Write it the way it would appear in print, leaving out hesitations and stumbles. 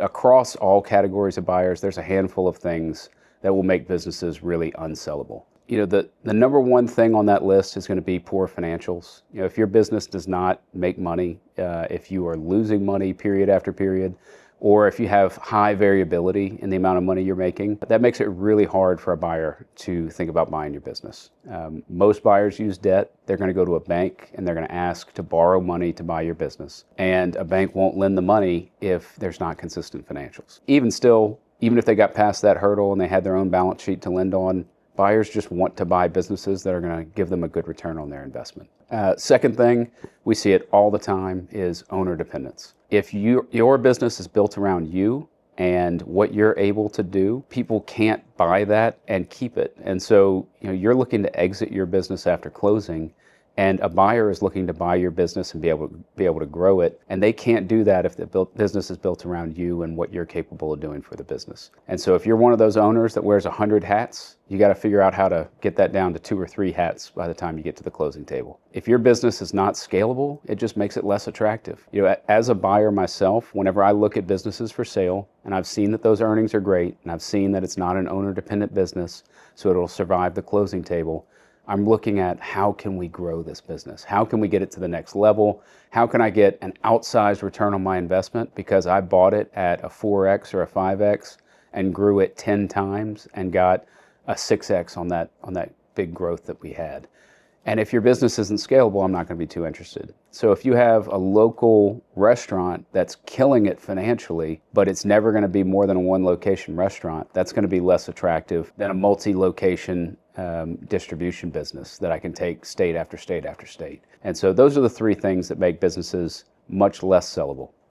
Across all categories of buyers, there's a handful of things that will make businesses really unsellable. The number one thing on that list is going to be poor financials. If your business does not make money, if you are losing money period after period, or if you have high variability in the amount of money you're making, that makes it really hard for a buyer to think about buying your business. Most buyers use debt. They're going to go to a bank and they're going to ask to borrow money to buy your business. And a bank won't lend the money if there's not consistent financials. Even still, even if they got past that hurdle and they had their own balance sheet to lend on, buyers just want to buy businesses that are going to give them a good return on their investment. Second thing, we see it all the time, is owner dependence. If your business is built around you and what you're able to do, people can't buy that and keep it. And so you're looking to exit your business after closing, and a buyer is looking to buy your business and be able to grow it, and they can't do that if the business is built around you and what you're capable of doing for the business. And so if you're one of those owners that wears 100 hats, you got to figure out how to get that down to 2 or 3 hats by the time you get to the closing table. If your business is not scalable, it just makes it less attractive. As a buyer myself, whenever I look at businesses for sale and I've seen that those earnings are great and I've seen that it's not an owner-dependent business, so it'll survive the closing table, I'm looking at how can we grow this business? How can we get it to the next level? How can I get an outsized return on my investment because I bought it at a 4X or a 5X and grew it 10 times and got a 6X on that big growth that we had. And if your business isn't scalable, I'm not going to be too interested. So if you have a local restaurant that's killing it financially, but it's never going to be more than a 1-location restaurant, that's going to be less attractive than a multi-location distribution business that I can take state after state after state. And so those are the 3 things that make businesses much less sellable.